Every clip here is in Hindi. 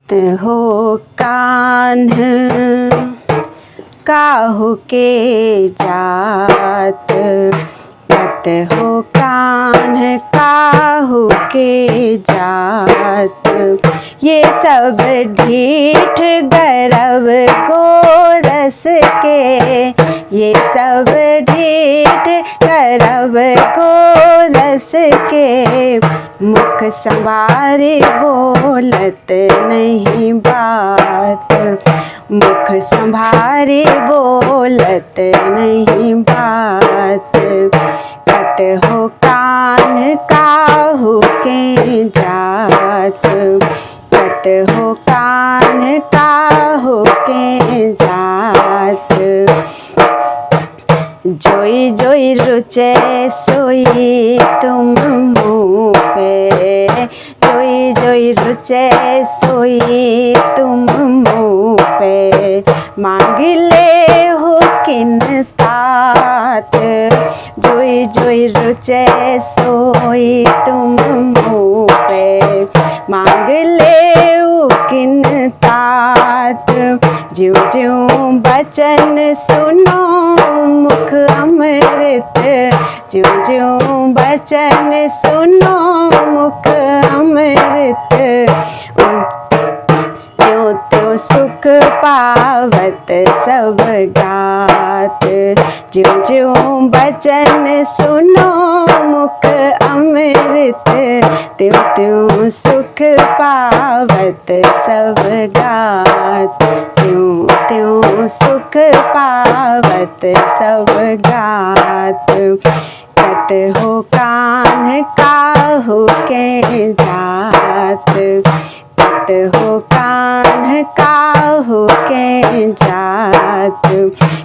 हो कान्ह काहू के जात, कत हो कान्ह काहू के जात। ये सब ढीठ गर्व गोरस के, ये सब ढीठ गर्व गोरस के। मुख संवारे बोलत नहीं बात, मुख संभारे बोलत नहीं बात। कत हो कान्ह काहू के जात, कत हो कान्ह काहू के जात। जोई जोई रुचे सोई तुम मुँह पे, जोई जोई रुचे सोई तुम मुँह पे। मांग ले हो किन तात, जोई जोई रुचे सोई तुम मुँह पे। मांग ले हो किन तात, ज्यों ज्यों बचन सुनो मुख अमृत, ज्यों ज्यों बचन सुनो मुख अमृत। त्यों त्यों सुख पावत सब गात, ज्यों ज्यों बचन सुनो मुख अमृत। त्यों त्यों सुख पावत सब गात, त्यों त्यों सुख पावत सब गात। कत हो कान्ह काहू के जात, कत हो कान्ह काहू के जात।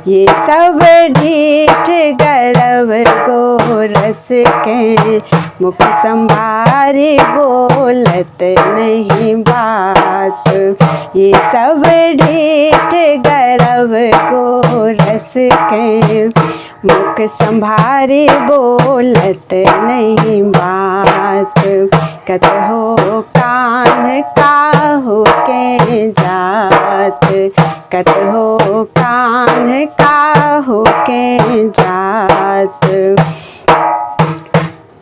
ये सब ढीठ गर्व गोरस के, मुख संभारे बोलत नहीं बात। ये सब ढीठ गर्व गोरस के, मुख संभारे बोलत नहीं बात। कत हो कान्ह काहू के जात, कत हो कान्ह काहू के जात।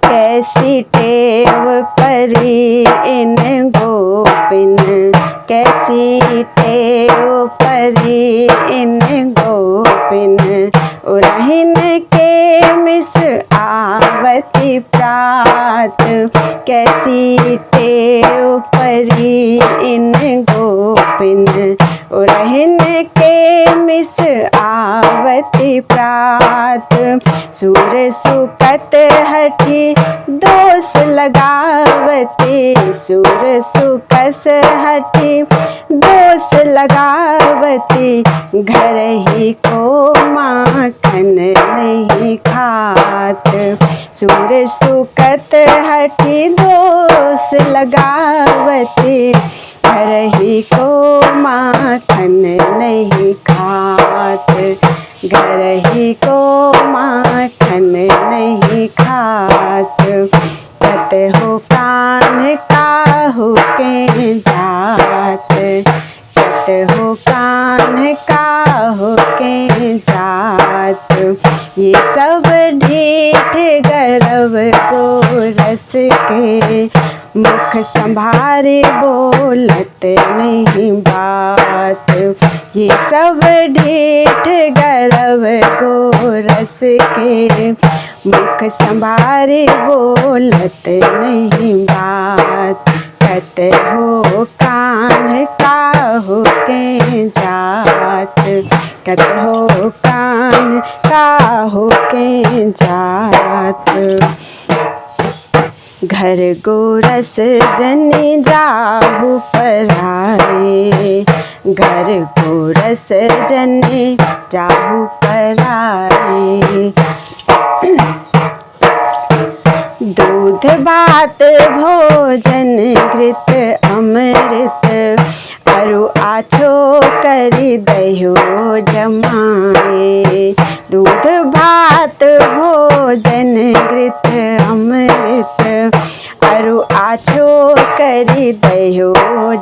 कैसी टेव परी इन गोपिन, कैसी टेव परी इन गोपिन। उरहिन के मिस आवती प्रात, कैसी टेव परी इन गोपिन। उरहिन के मिस आवती प्रात। सूर सुकत हठी दोष लगावती, सूर सुकस हठी दोष लगावती। घर ही को माखन नहीं खात, सूर सुकत हठी दोष लगावती। घर ही को माखन नहीं खात, घर ही को माखन नहीं खात। कत हो कान्ह काहू के जात, कत हो कान्ह काहू के जात। ये सब ढीठ गर्व गोरस के, मुख संभारे बोलत नहीं बात। ये सब ढीठ गर्व गोरस के, मुख संभारे बोलत नहीं बात। कत हो कान्ह काहू के जात, कत हो कान्ह काहू के जात। घर गोरस जनि जाहु पराए, घर गोरस जनि जाहु पराए। दूध भात भोजन घृत अमृत, अरु आछो करी दह्यो जमाए। दूध भात भोजन घृत अमृत, अरु आछो करी दह्यो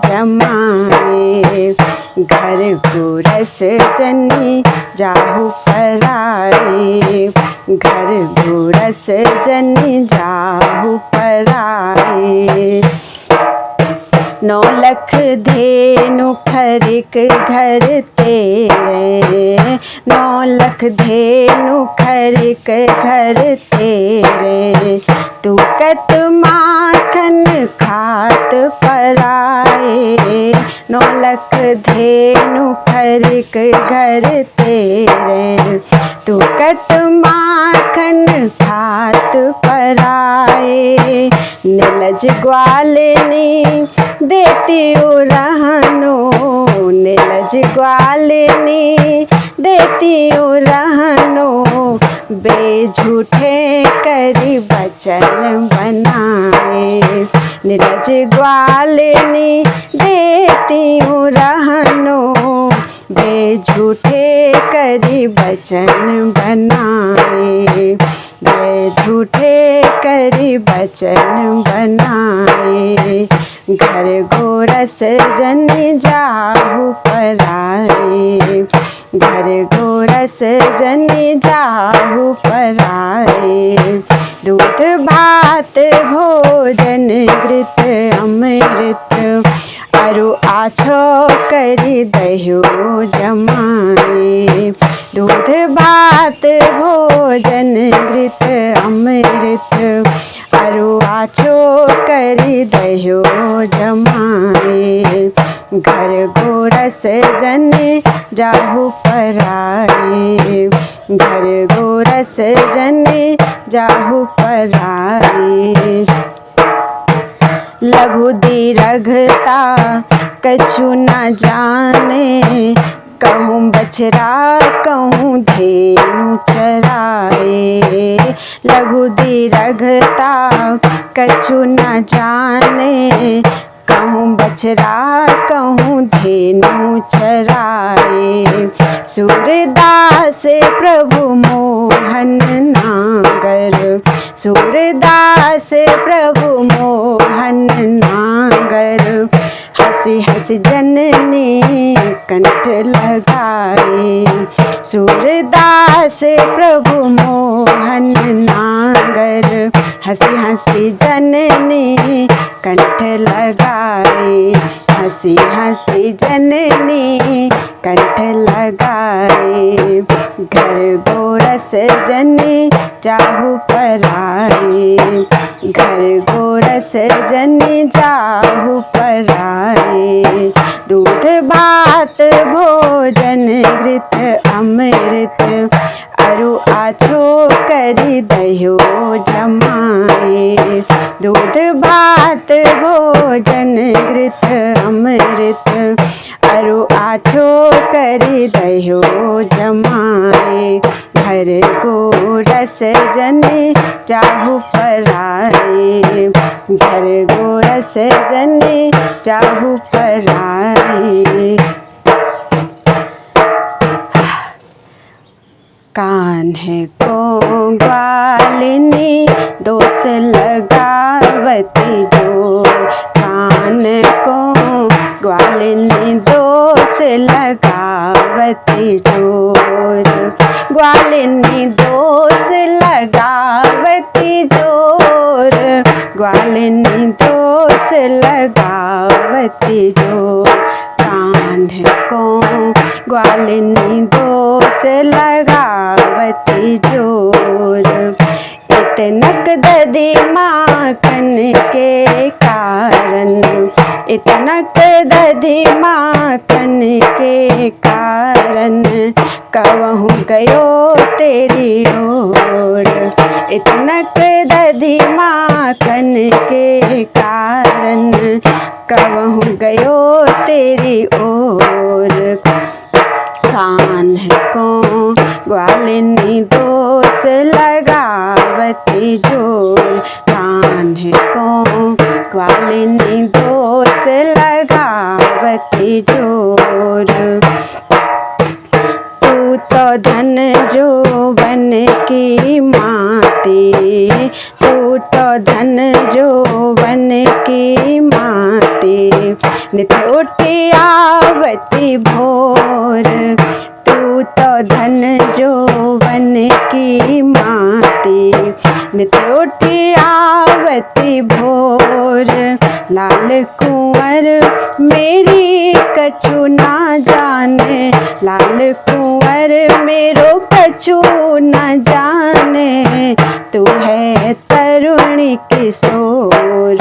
जमाए। जमाए। घर गोरस जनी जाहु पराए, घर गोरस जनी जाहु पराए। 9 लख धेनु खरिक घर तेरे, 9 लख धेनु खरिक घर तेरे। तू कत माखन खात पराए, 9 लख धेनु खरिक घर तेरे। तू कत माखन खात पराए। नीलज ग्वालिनी देती रहनो, नीलज ग्वालिनी देती रहनो। बेझूठे करी बचन बनाए, नीलज ग्वालिनी देती रहनो। बेझूठे करी बचन बनाए, बेझूठे करी बचन बनाए। घर गोरस जनी जाहु पराए, घर गोरस जनी जाहु पराए। दूध भात भोजन घृत अमृत, अरु आछो करी दह्यो जमाए। दूध भात भोजन घृत अमृत, अरु आछो करी दह्यो जमाए। घर गोरस जनी जाहु पराए, घर गोरस जनी जाहु पराए। लघु दीर्घता कछु न जाने, कहूँ बछड़ा कहूँ धेनु चराए। लघु दीर्घता कछु न जाने, कहूँ बछड़ा कहूँ धेनु चराए। सूरदास प्रभु मोहन नागर, सूरदास प्रभु मोहन नागर। हंसी हंसी जननी कंठ लगाए, सूरदास प्रभु मोहन नागर। हंसी हंसी जननी कंठ लगाए, हंसी हंसी जननी कंठ लगाए। घर गोरस जनी जाहु पराए, घर गोरस जनी जाहु पराए। दूध भात भोजन घृत अमृत, अरु आछो करी दह्यो जमाए। दूध भात भोजन घृत अमृत, अरु आछो करी दह्यो जमाए। घर गोरस जनी जाहु पराए, घर गोरस जनी जाहु पराए। कान्हे को ग्वालिनी दोष लगावती जोर, कान को ग्वालिनी दोष लगावती जोर। ग्वालिनी दोष लगावती जोर, ग्वालिनी दोष लगावती जोर। कान्हे को ग्वालिनी दोष लगावती जोर। इतनक दधी माखन के कारण, इतनक दधी माखन के कारण। कहूँ गयो तेरी ओर, इतनक दधी माखन के कारण। कहूँ गयो तेरी ओर। कान्ह को ग्वालिनी दोष लगावती जोर, कान्ह को ग्वालिनी दोष लगावती जोर। तू तो धन जो बन की माती, तू तो धन जो बन की माती। नित उठी आवती भोर, तू तो धन जोवन की माती। नित उठी आवती भोर, लाल कुंवर मेरी कछु ना जाने, लाल कुंवर मेरो कछु न जाने। तू है तरुणी किशोर,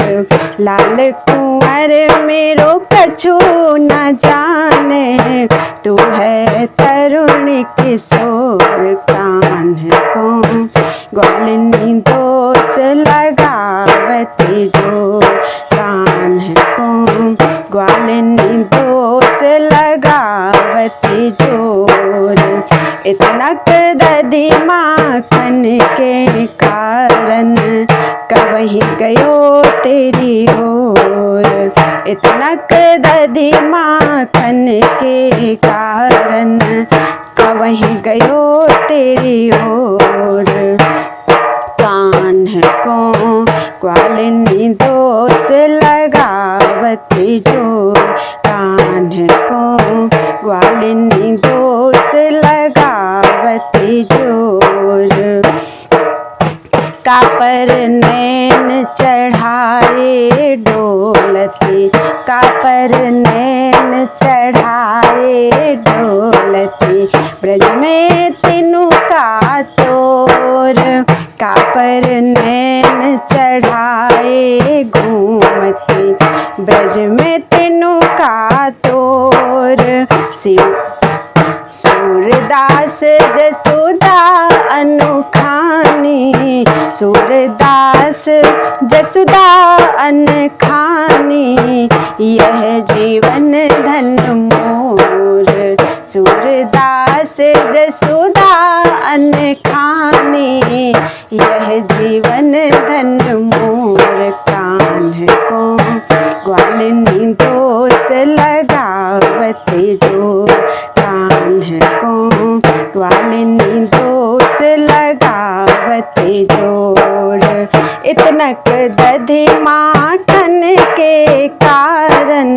लाल कुंवर मेरो कछु न जाने। तू है तरुणी किशोर, कान्ह को ग्वालिनी दोष लगावती जोर, कान्ह को ग्वालिनी दोष लगावती जोर। इतना दधी माखन के कारण, कवही गयो तेरी ओर। इतना दधी माखन के कारण, कवही गयो तेरी ओर। कान्ह को ग्वालिनी दोष लगावती जोर, कान्ह को ग्वालिनी दोष लगावती जोर। कापर नैन चढ़ाए डोलती, कापर नैन चढ़ाए डोलती। ब्रज में तीनों का तोर, कापर नैन चढ़ाए घूमती। ब्रज में तीनों का तोर, सूरदास जसोदा अनखानी, सूरदास जसोदा अनखानी। यह जीवन धन मोर, सूरदास जसोदा अनखानी। यह जीवन धन मोर। कान्ह को ग्वालिनी दोष लगावती जोर, कान्ह को ग्वालिनी दोष लगावती जोर। इतनक दधी माखन के कारण,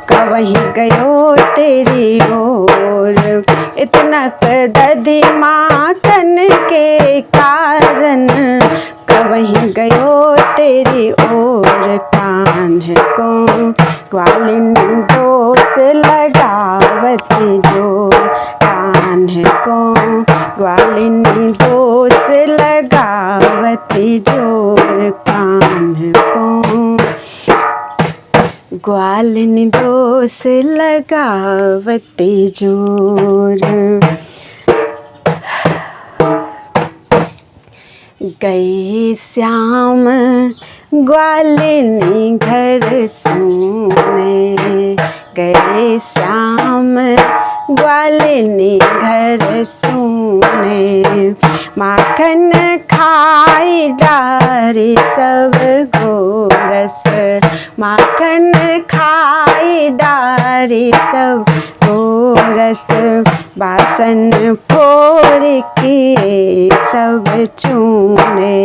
कवही गयो तेरी ओर। इतनक दधी माखन के कारण, कवही गयो तेरी ओर। कान्ह को ग्वालिनी दोष लगावती जोर, कान्ह को ग्वालिनी दोष लगावती जोर। कान्ह को ग्वालिनी दोष लगावती जोर। गई श्याम ग्वालिनी घर सोने, गए श्याम ग्वालिनी घर सोने। माखन खाई डारी सब गोरस, माखन खाई डारी सब गोरस। बासन फोड़ के सब चूने,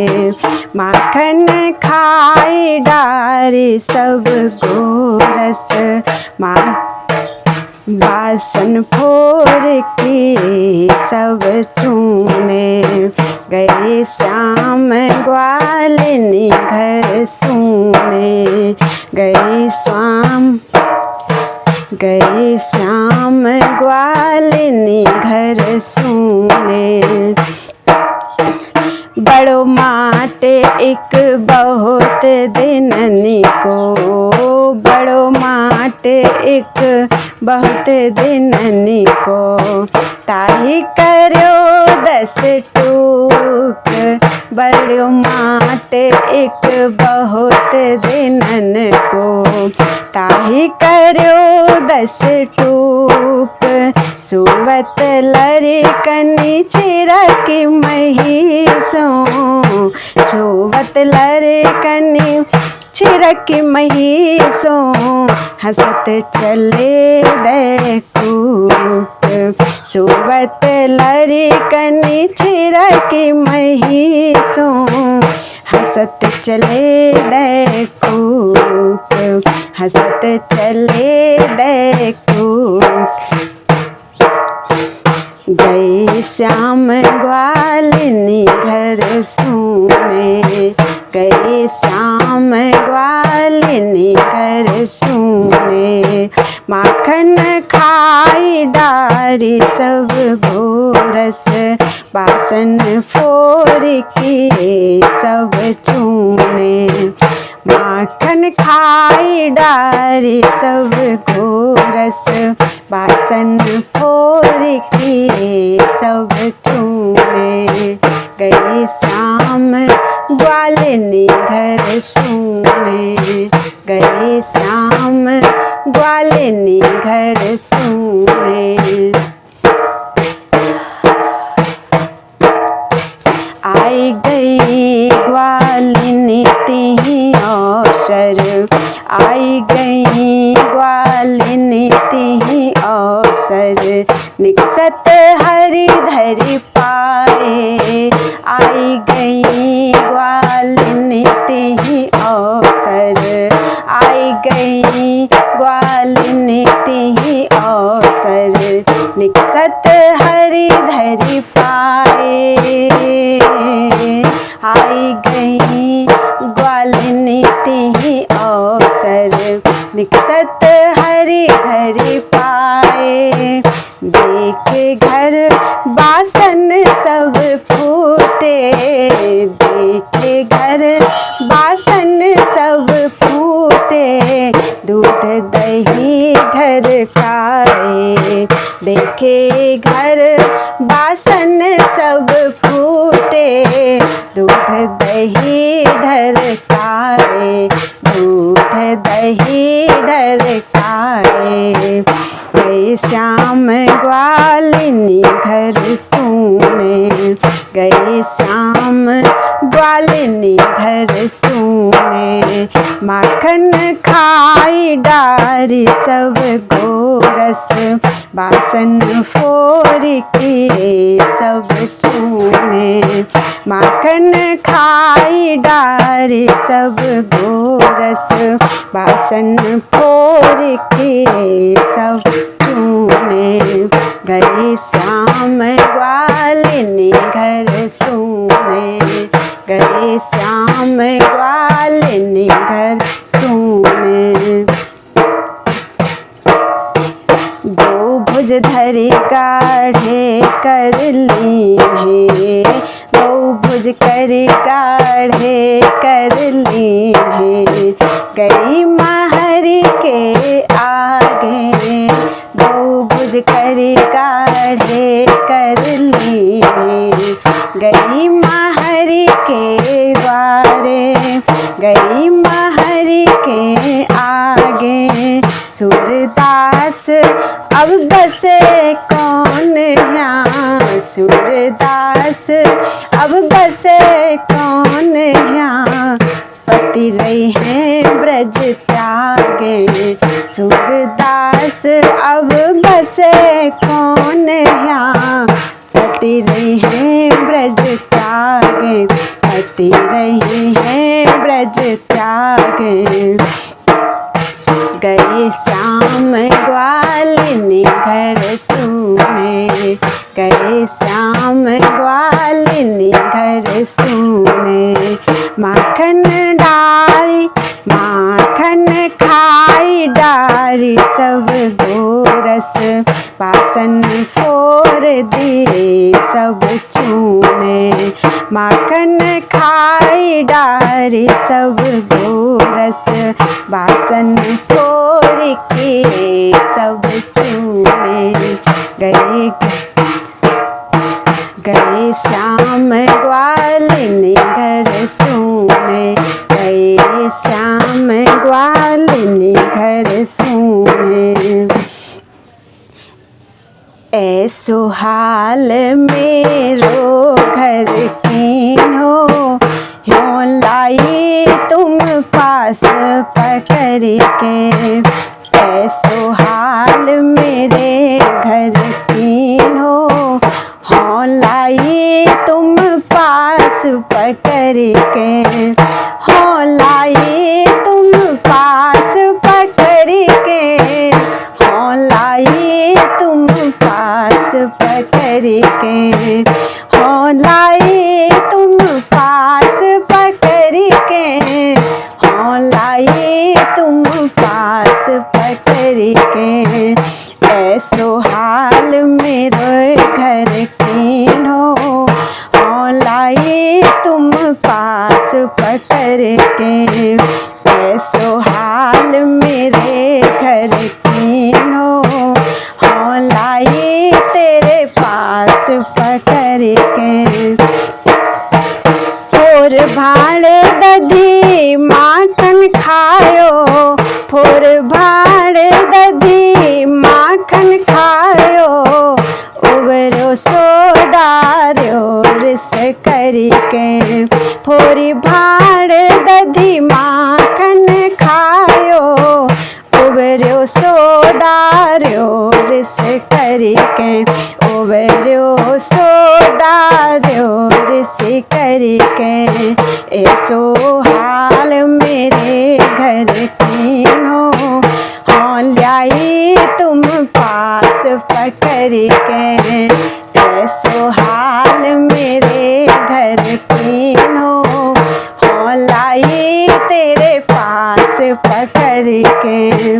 माखन खाई डारी सब गोरस। बासन फोड़ के सब चूने। गए श्याम ग्वालिनी घर सोने, गए श्याम ग्वालिनी घर सोने। बड़ो माटे एक बहुत दिननी को, बड़ो माटे एक बहुत दिननी को। ताही करो 10 टूक, बड़ो माटे एक बहुत दिनन को। ताही करो 10 टूक, सुवत लड़कनी चिरक महिसों। सुवत लड़कनी छिरक महिषों हंसत चले दैकूप। सुवत लड़कन छिरक महिषों हंसत चले दैकूप। हंसत चले दैकूप। गए श्याम ग्वालिनी घर सुने। गए श्याम ग्वालिनी घर सुने। माखन खाई डारी सब गोरस। बासन फोर के सब चूने। माखन खाई डारी सब गोरस। बासन फोर के सब चूने। गई श्याम ग्वालिनी घर सुने। गई श्याम ग्वालिनी घर सुने। आई गई ग्वालिनी तिहि अवसर। आई गई ग्वालिनी तिहि अवसर। निकसत हरि धरि पाए। आई गई ग्वालिनी तिहि अवसर। आई गई ग्वालिनी तिहि अवसर। निकसत हरि धरि पाए। आई गई ग्वालिनी तिहि अवसर। निकसत हरि धरि पाए। देखे घर बासन सब फूटे। देखे घर बासन सब फूटे। दूध दही ढरकाए। देखे घर बासन सब फूटे। दूध दही ढरकाए। दूध दही ढरकाए। गए श्याम ग्वालिनी घर सुने। गए श्याम ग्वालिनी घर सुने। माखन खाई डारी सब गोरस। बासन फोर के सब चूने। माखन खाई डारी सब गोरस। बासन फोर के सब चूने। गए श्याम ग्वालिनी घर सुने। गए श्याम ग्वालिनी घर सुने। दो भुज धरि गाढ़े कर लीन्हे। दो भुज करि गाढ़े कर लीन्हे। गई महरी के आगे। दो भुज करि गाढ़े कर लीन्हे। गई महरी के द्वारे। गई महरी के आगे। सूरदास अब बसे कौन यहाँ। सूरदास अब बसे कौन यहाँ। पति रही हैं ब्रज त्यागे। सूरदास अब बसे कौन यहाँ। पति रही हैं ब्रज त्यागे। पति रही हैं ब्रज त्यागे। गए श्याम ग्वालिनी घर सुने। गए श्याम ग्वालिनी घर सुने। माखन डारी माखन खाई डारी सब गोरस। बासन फोर दे सब चूने। माखन खाई डारी सब गोरस। बासन फोर के सब चूने। गए गए श्याम ग्वालिनी घर सुने। गए श्याम ग्वालिनी घर सुने। ऐसो हाल मेरो घर कीन्हो। ह्यों लाई तुम पास पास पकड़ के। ऐसो हाल मेरे घर की हो लाइए तुम पास पकड़ के। हो लाइए तुम पास पकड़ के। हो लाइए तुम पास पकड़ के। हो लाइए तुम पास पकड़ के। हो लाइए तुम पास पकड़ के। ऐसो हाल मेरे घर की हो लाइए तुम पास पकड़ के। ऐसो हाल मेरे घर की हो लाइए तेरे पास पकड़ के। फोर भाड़ दधी माखन खायो। फोर भाड़ दधी माखन खायो। उबरो सोडारो रिस करके। फोरी भाड़ दधी माखन खायो। उबरो सोडारो रिस करके। उबरो सोडारो रिस करके। ऐसो हाल मेरे घर की हो लाइए तुम पास पकड़ के। ऐसो हाल मेरे घर की हो लाइए तेरे पास पकड़ के।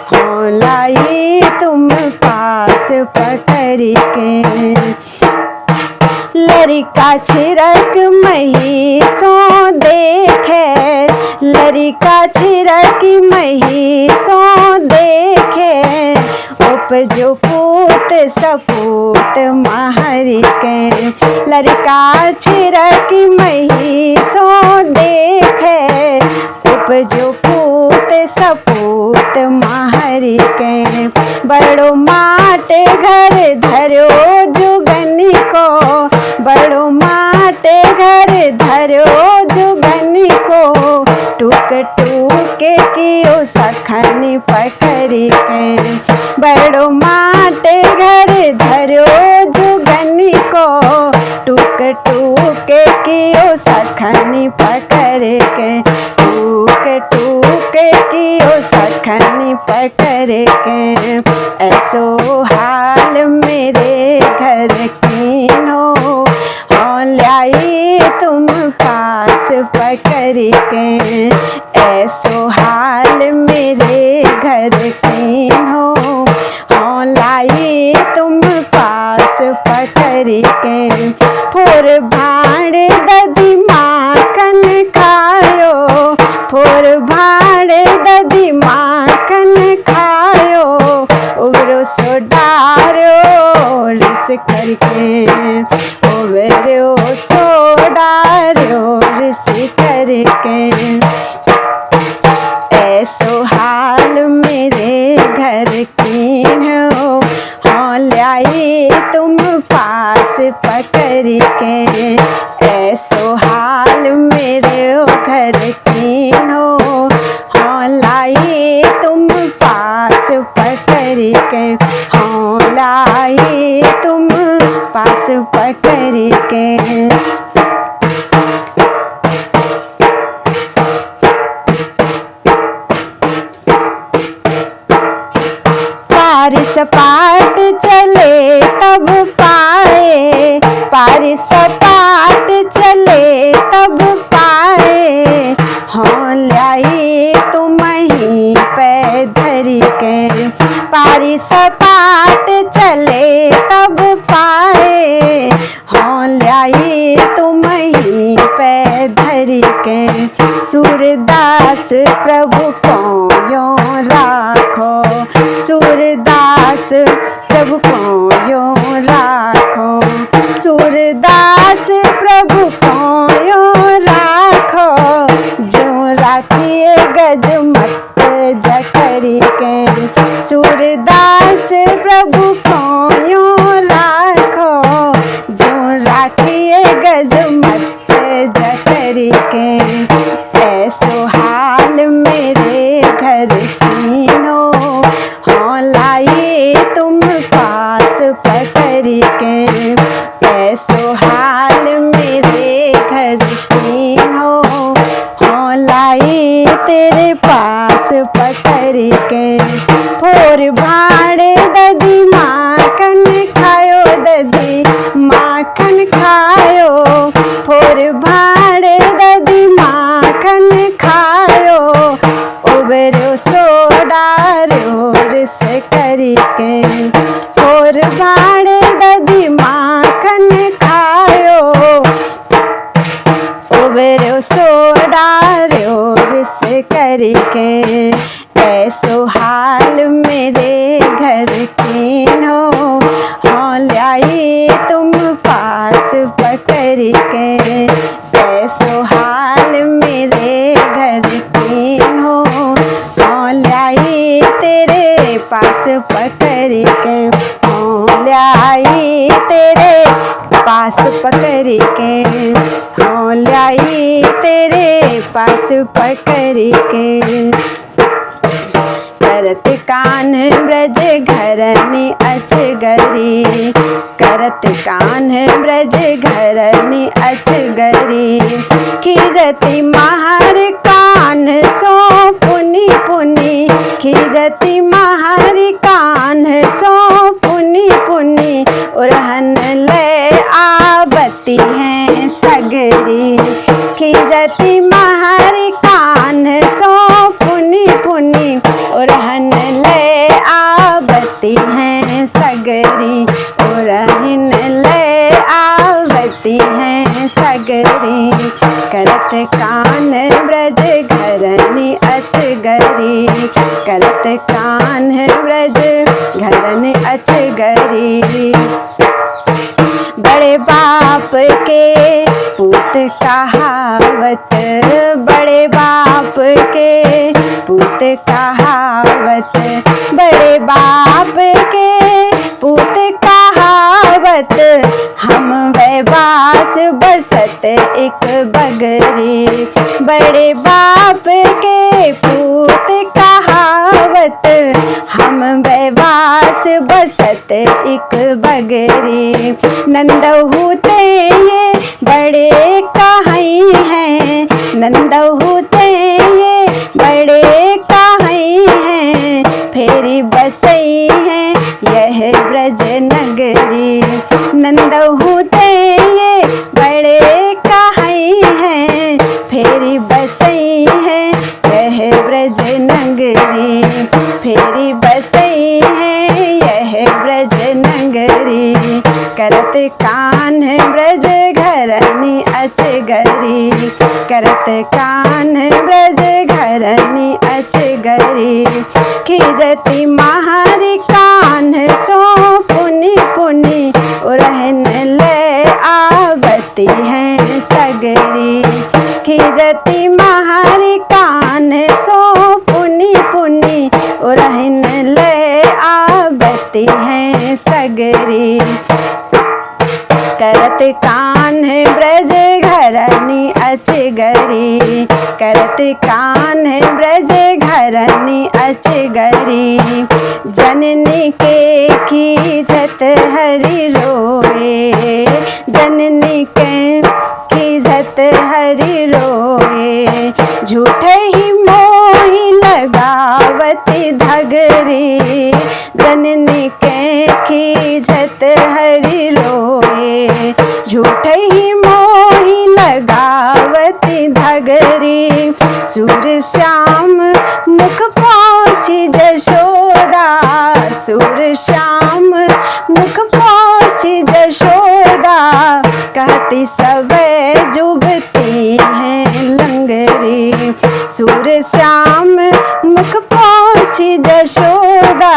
हो लाइए तुम पास पकड़ के। लड़का छिरक मही सो देखे। लड़का छिरक मही सो देखे। उपजो पूत सपूत महर के। लड़का छिरक मही सो देखे। उपजो पूत सपूत महर के। बड़ो माट घर धरो जुगनी को। बड़ो माटे घर धरो जुगनी को। टूक टूक कियो सखनी पकड़ के। बड़ो माटे घर धरो जुगनी को। टूक टूक कियो सखनी पकड़ के। टूक टूक कियो सखनी पकड़ के। ऐसो हाल मेरे घर की हो लाइए तुम पास पकड़ के। ऐसो हाल मेरे घर की हो लाइए तुम पास पकड़ के। फोर भाड़ दधी माखन खायो। फोर भाड़ दधी माखन खायो। उबरो सोडारो रिस करके। उबरो सोडारो रिस करके। ऐसो हाल मेरे घर की हो लाइए तुम पास पकड़ के। ऐसो हाल मेरे घर की हो लाइए तुम पास पकड़ के। हो लाइए तुम पास पकड़ के। पार सपाट चले तब पाए। पार सपाट चले तब पाए। हो लाइए तुम ही पे धर के। पार सपाट चले तब पाए। हो लाइए तुम ही पे धर के। सूरदास प्रभु को यो राखो। सूरदास प्रभु को यो राखो। सूरदास प्रभु को यो राखो। जो राखिए गज मत जकरी के। सूरदास प्रभु को यो राखो। जो राखिए गज मत जकरी के। ऐसो हाल करी के। और भाड़े दधी माखन खायो, उबरो सोडा रिस करी के। ऐसो हाल मेरे घर कीनो, हाँ लाई तुम पास पकड़ के। ऐसो हाल मेरे घर कीनो, हाँ लाई तेरे पास पकड़ के। हाँ लाई तेरे पास पकड़ के। हाँ लाई तेरे पास पकड़ के। करत कान ब्रज घरनी अचगरी, करत कान ब्रज घरनी अचगरी। खिजती महार कान सो पुनि पुनि, खिजती महार कान सो पुनि पुनि। उरहन ले आवती हैं सगरी, खिजती महार कान सो पुनि पुनि। उरहन ले आवती हैं सगरी, उरहन ले आवती हैं सगरी। करत कान ब्रज घरनी अचगरी, करत कान ब्रज घरनी अचगरी। बड़े बाप के पूत कहावत, बड़े बाप के पूत कहावत। बड़े बाप के पूत कहावत, हम वैबास बसत एक बगरी। बड़े बाप के पूत कहावत, हम वैबास बसत एक बगरी। नंदहु ते ये बड़े कहीं हैं, नंदहु ते ये बड़े कहीं हैं। फेरी बसई है यह ब्रज नगरी, नंदहु ते ये बड़े कहीं हैं। फेरी बसई है यह ब्रज नगरी, फेरी बसई है यह ब्रज नगरी। करत कान ब्रज घरनी अचगरी, करत कान ब्रज घरनी अचगरी। खिजती महारी कान सो पुनि पुनि, उरहन ले आवती हैं सगरी। खिजती महारी कान सो पुनि पुनि, उरहन ले आवती हैं सगरी। करत कान ब्रज घरनी अचगरी, करत कान ब्रज घरनी अचगरी। जननी के खिजत हरि रोए, जननी के खिजत हरि रोए। झूठे ही मोहि लगावती धगरी, जननी के खिजत हरि रोए। झूठे ही मोहि लगावती धगरी। सूर श्याम मुख पहुँची जशोदा, सूर श्याम मुख पहुँची जशोदा। कहती सबे जुबती हैं लंगरी, सूर श्याम मुख पहुँची जशोदा।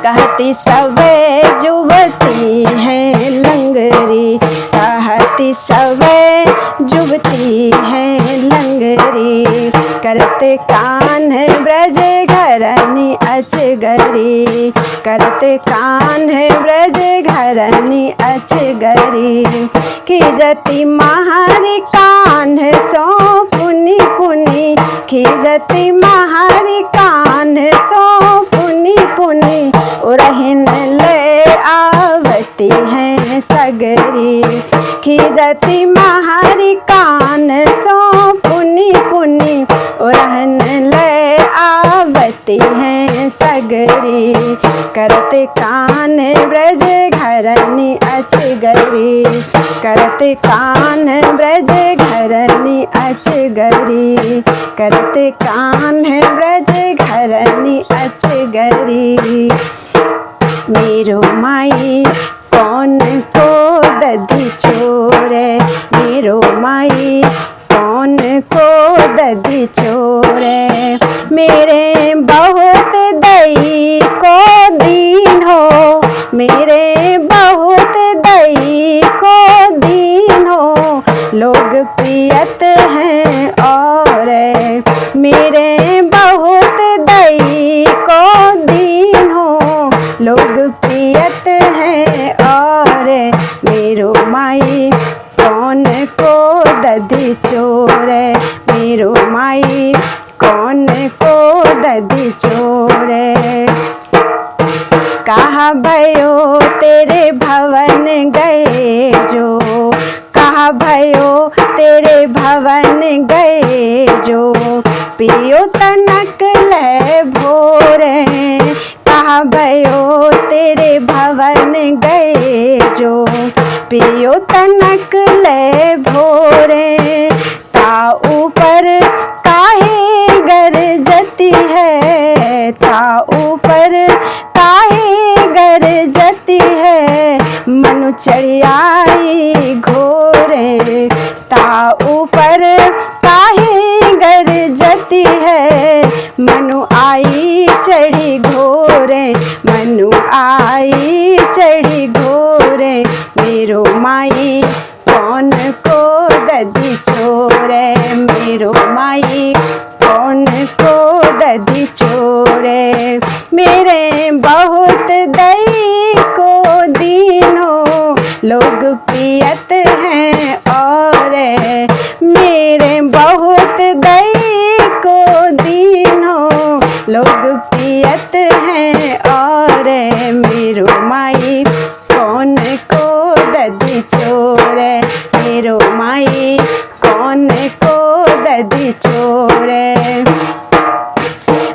कहती सबे जुबती हैं लंगरी, कहती सबे जुबती हैं लंगरी। करते कान ब्रज घरनी अचगरी, करते कान ब्रज घरनी अचगरी। खिजती महारी कान सो पुनि पुनि, खिजती महारी कान सो पुनि पुनि। उरहिन ले आवती हैं सगरी, खिजती महारी कान सो पुनि पुनि। उरहन ले आवती हैं सगरी। करते कान ब्रज घरनी अचगरी, करते कान ब्रज घरनी अचगरी, करते कान ब्रज घरनी अचगरी। मेरो माई कौन को दधी छोड़े, मेरो माई कौन को दधी छोड़े। मेरे बहुत दई को दीन हो, मेरे बहुत दई को दीन हो, लोग पियत हैं और मेरे बहुत दई को दीन हो, लोग पियत हैं और मेरो माई कौन को दधी छोड़े, मेरो माई कौन को दधी छोड़े। कहा भयो तेरे भवन गए जो, कहा भयो तेरे भवन गए जो, पियो तनक ले भोरे। कहा भयो तेरे भवन गए जो, पियो तनक ले भोरे। ता ऊपर काहे गरजती है, ता ऊपर काहे गरजती है, मनु चढ़ियाई घोरे। ता ऊपर काहे गरजती है, मनु आई चढ़ी घोरे, मनु आई चढ़ी घोरे। मेरो माई कौन को दधी छोड़े, मेरो माई कौन को दधी छोड़े। मेरे बहुत दई को दीनो, लोग पियत हैं और मेरे बहुत दई को दीनो, लोग पियत हैं और मेरो माई कौन को दधी छोड़े, मेरो माई कौन को दधी छोड़े।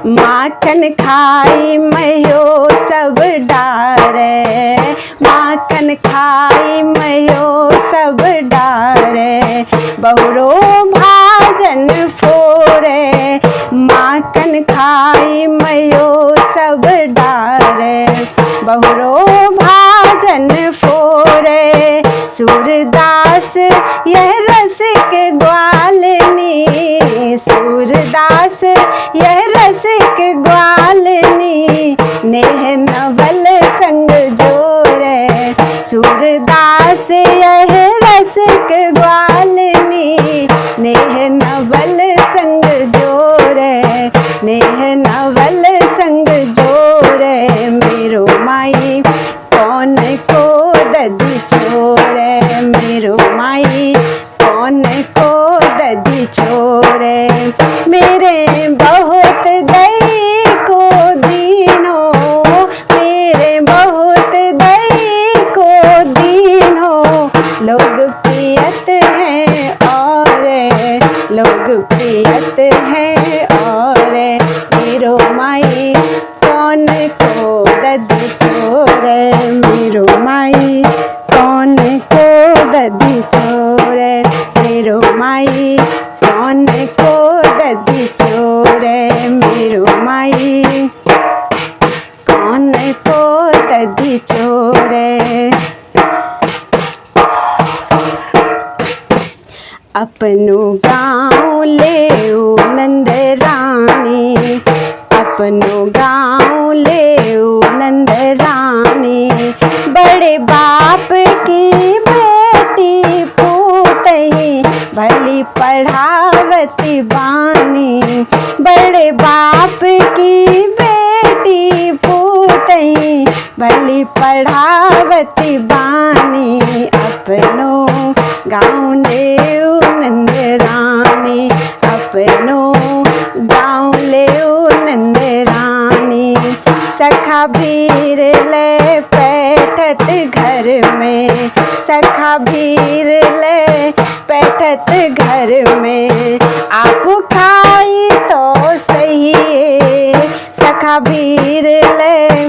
माखन खाई मयो सब डारे, माखन खाई मयो सब डारे, बहुरो भाजन फोरे। माखन खाई मयो सब डारे, बहुरो भाजन फोरे। सूरदास यह रस के ग्वालनी, सूरदास यह रस के ग्वालनी, नेह नवल संग जोरे। सूरदास यह रस के ग्वालनी, नेह नवल संग जोरे, नेह नवल संग जोरे। मेरो माई कौन को दधी छोड़े, मेरो माई कौन को दधी छोड़े। मेरे बहुत दई को दीनो, मेरे बहुत दई को दीनो, लोग पियत हैं और लोग पियत हैं और मेरो माई कौन को दधी छोड़े, मेरो माई कौन को दधी छोड़े, मेरो माई कौन को दधी छोड़े, मेरो माई कौन को दधी छोड़े। अपनो गाँव ले नंद रानी, अपनो गाँव ले नंद रानी, बड़े बाप की बेटी पूतही, भली पढ़ावती बानी। बड़े बाप की बेटी पूतही, भली पढ़ावती बानी। अपनो गाँव ले नंद रानी, अपनो गाँव ले नंद रानी। सखा भीर ले बैठत घर में, सखा भीर ले बैठत घर में, आप खाई तो सही। सखा भीर ले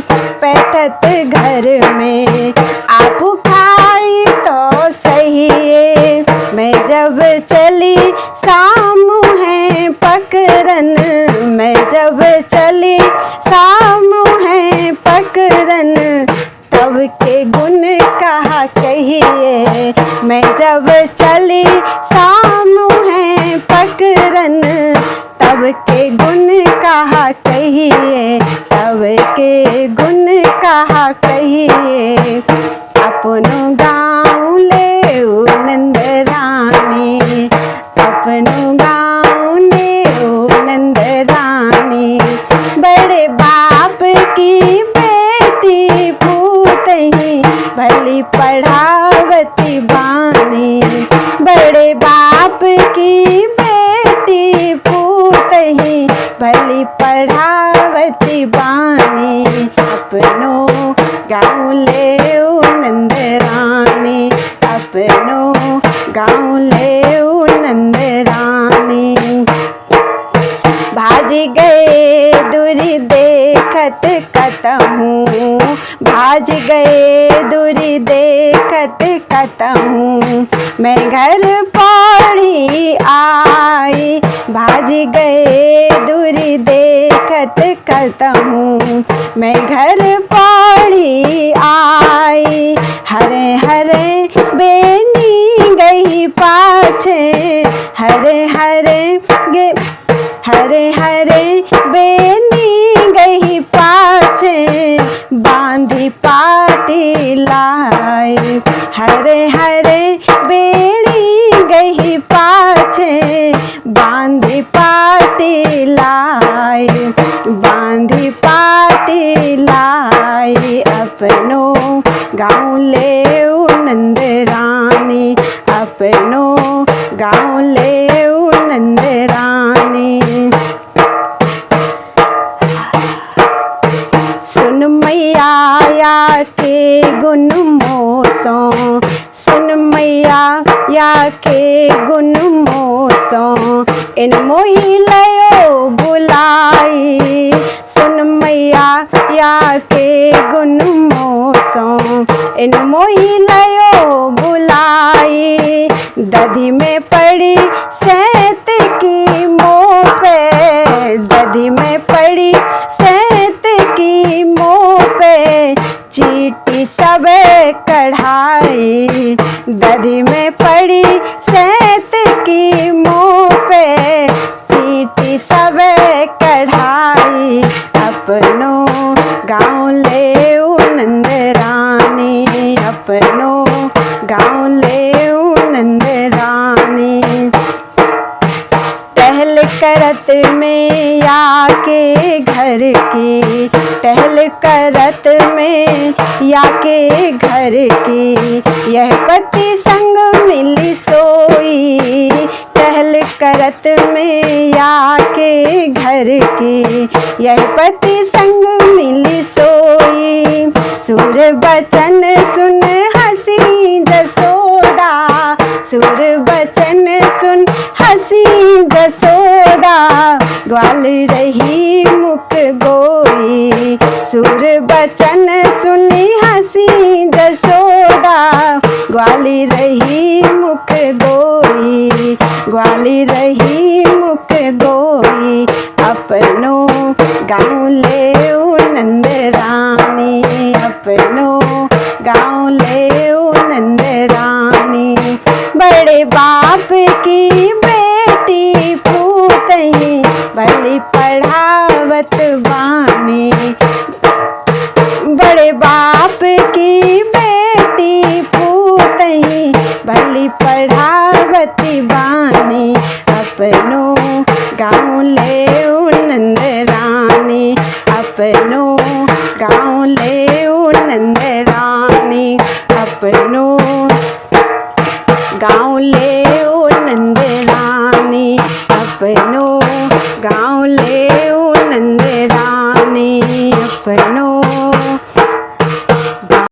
देखत घर में। आप खाई तो सही है, मैं जब चली सामू है पकरन। मैं जब चली सामू है पकरन, तब के गुण कहा कहिए। मैं जब चली सामू है पकरन, तब के गुण कहा कहिए। तब के गुण कहा कहिए। अपनो गाँव ले नंद रानी, अपनो गाँव ले नंद रानी। बड़े बाप की बेटी पूतही, भली पढ़ावती बानी। बड़े बाप की बेटी पूतही, भली पढ़ावती बानी। अपनो गाँव ले नंद रानी, अपनो गाँव ले नंद रानी। भाज गए दूरी देखत कतहूँ, भाज गए दूरी देखत कतहूँ। मैं घर पौड़ी आई, भाज गए दूरी देखत कतहूँ। मैं घर पौड़ी आई, हरे हरे बेनी गई पाछे। हरे हरे हरे हरे बेनी गई पाछे, बांधी पाटी लाई। हरे हरे बेनी गई पाछे, बांधी पाटी लाई। बांधी पाटी लाई। अपनो गाँव ले नंद रानी, अपनो गाँव ले नंद रानी। सुन मैया या के गुण मोसों, सुन मैया या के गुण मोसों। इन मोहि लयो बुलाई, सुन मैया या के गुण मोसों। इन मोहि लयो बुलाई, दधी में पड़ी सैत की मोह पे। दधी में पड़ी सैत की मोह पे, चीटी सब कढ़ाई। दधी में पड़ी सैत की मोह पे, चीटी सब कढ़ाई। अपनो गाँव ले नंद रानी, अपनो गाँव ले नंद रानी। टहल करत में या के घर की, टहल करत में या के घर की। यह पति संग मिली सोई, टहल करत में या के घर की। यह पति संग मिली सोई, सुर बचन सुन हसी जसोदा। सुर बचन सुन हसी जसोदा, ग्वाल रही मुख गोई। सुर बचन सुनी हसी जसोदा, ग्वाली रही मुख गोई। ग्वाली रही मुख गोई। अपनो गाँव ले नंद रानी, अपनो गाँव ले नंद रानी। बड़े बाप की बेटी पूतही, भली पढ़ावत बानी। बड़े बाप की बेटी पूतही, भली पढ़ावती बानी। अपनो गाँव ले नंद रानी, अपनो गाँव ले नंद रानी। अपनो गाँव ले